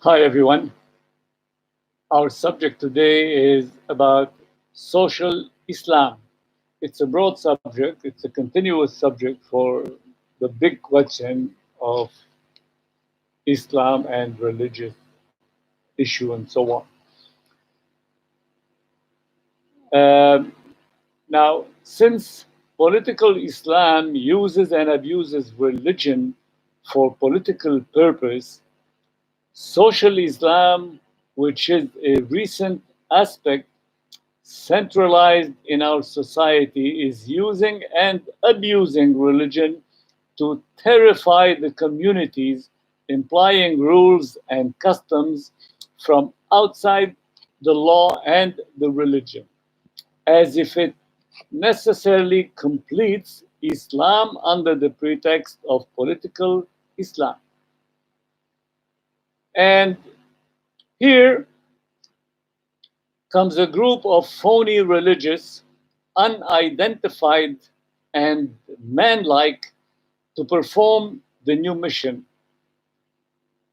Hi, everyone. Our subject today is about social Islam. It's a broad subject, it's a continuous subject for the big question of Islam and religious issue and so on. Um, Now, since political Islam uses and abuses religion for political purpose, social Islam, which is a recent aspect centralized in our society, is using and abusing religion to terrify the communities, implying rules and customs from outside the law and the religion, as if it necessarily completes Islam under the pretext of political Islam. And here comes a group of phony religious, unidentified and man-like, to perform the new mission.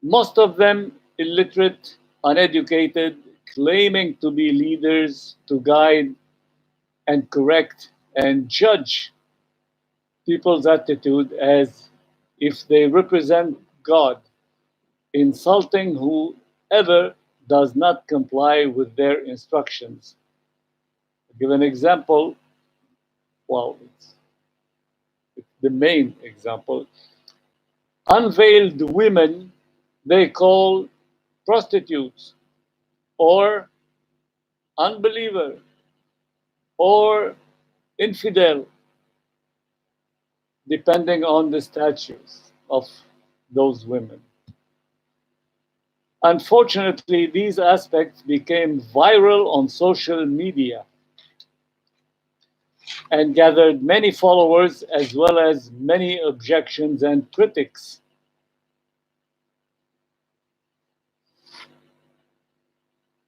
Most of them illiterate, uneducated, claiming to be leaders to guide and correct and judge people's attitude as if they represent God, insulting whoever does not comply with their instructions. To give an example, well, it's the main example. Unveiled women they call prostitutes or unbeliever or infidel, depending on the status of those women. Unfortunately, these aspects became viral on social media and gathered many followers as well as many objections and critics.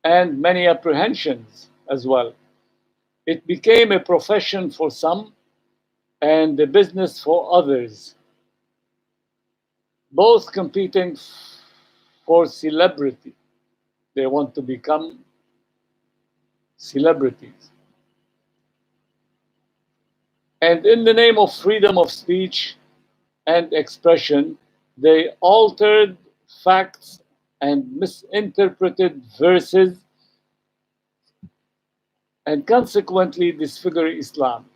And many apprehensions as well. It became a profession for some and a business for others, both competing for celebrity. They want to become celebrities. And in the name of freedom of speech and expression, they altered facts and misinterpreted verses and consequently disfigure Islam.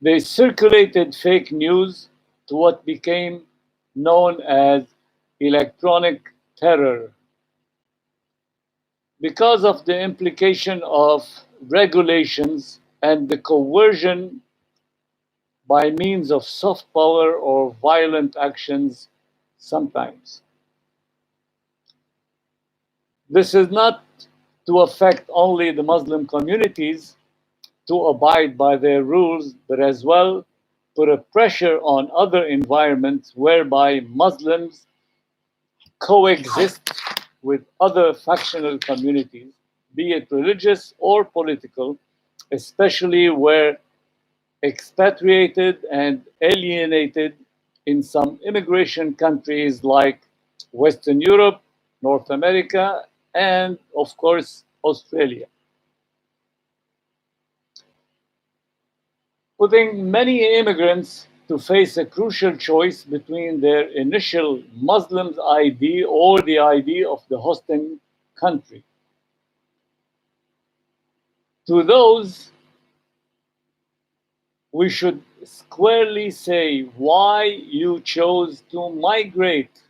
They circulated fake news to what became known as electronic terror. Because of the implication of regulations and the coercion by means of soft power or violent actions sometimes. This is not to affect only the Muslim communities to abide by their rules, but as well put a pressure on other environments whereby Muslims coexist with other factional communities, be it religious or political, especially where expatriated and alienated in some immigration countries like Western Europe, North America, and of course, Australia. Putting many immigrants to face a crucial choice between their initial Muslim ID or the ID of the hosting country. To those, we should squarely say why you chose to migrate.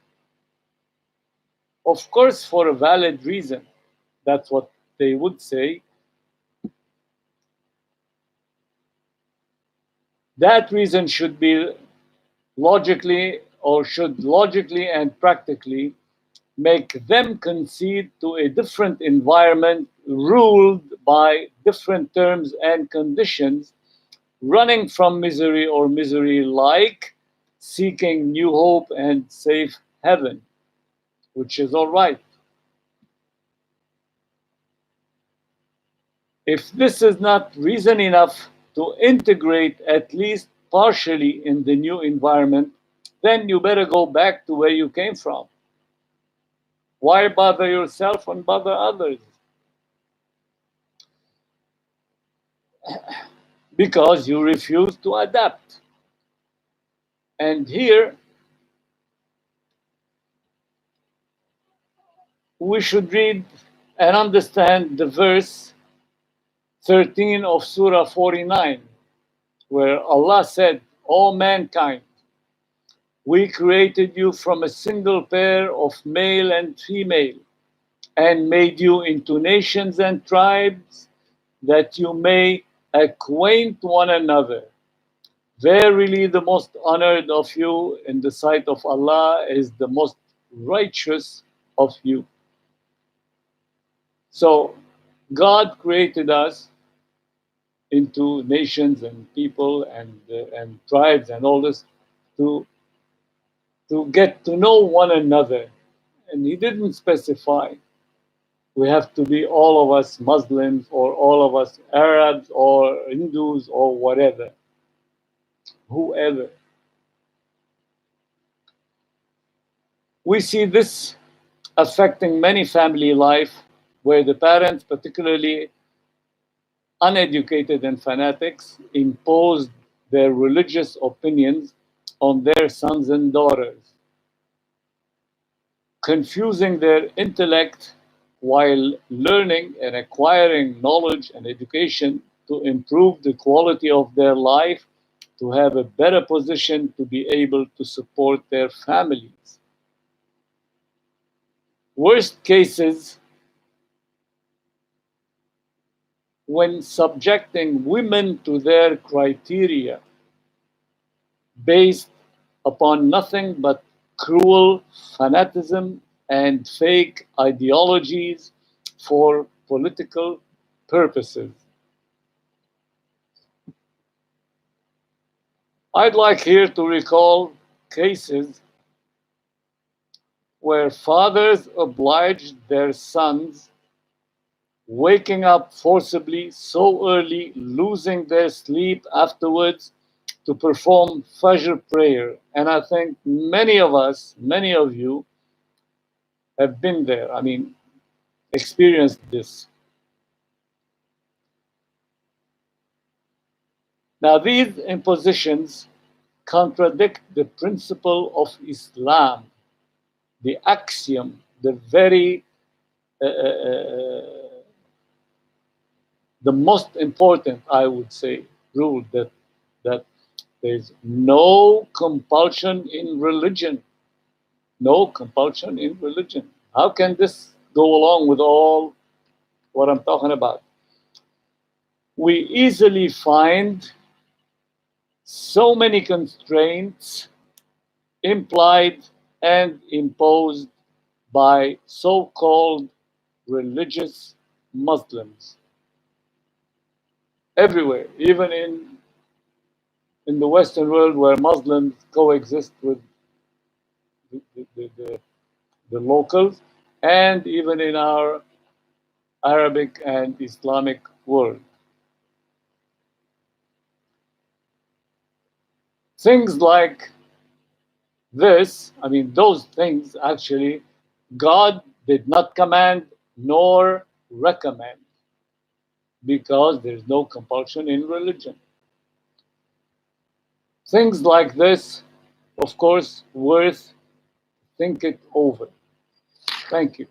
Of course, for a valid reason. That's what they would say. That reason should be logically or should logically and practically make them concede to a different environment ruled by different terms and conditions, running from misery or misery like seeking new hope and safe heaven, which is all right. If this is not reason enough to integrate at least partially in the new environment, then you better go back to where you came from. Why bother yourself and bother others? Because you refuse to adapt. And here, we should read and understand the verse 13 of Surah 49, where Allah said, "O mankind, we created you from a single pair of male and female, and made you into nations and tribes, that you may acquaint one another. Verily, the most honored of you in the sight of Allah is the most righteous of you." So, God created us into nations and people and tribes and all this to get to know one another. And He didn't specify we have to be all of us Muslims or all of us Arabs or Hindus or whatever, whoever. We see this affecting many family life where the parents, particularly uneducated and fanatics, imposed their religious opinions on their sons and daughters, confusing their intellect while learning and acquiring knowledge and education to improve the quality of their life, to have a better position to be able to support their families. Worst cases, when subjecting women to their criteria based upon nothing but cruel fanaticism and fake ideologies for political purposes. I'd like here to recall cases where fathers obliged their sons, waking up forcibly so early, losing their sleep afterwards, to perform Fajr prayer. And I think many of us, many of you, have been there. I mean, experienced this. Now, these impositions contradict the principle of Islam, the axiom, the very the most important, I would say, rule that there's no compulsion in religion. No compulsion in religion. How can this go along with all what I'm talking about? We easily find so many constraints implied and imposed by so-called religious Muslims everywhere, even in the Western world where Muslims coexist with the locals, and even in our Arabic and Islamic world. Things like this, I mean, those things actually, God did not command nor recommend, because there's no compulsion in religion. Things like this, of course, worth think it over. Thank you.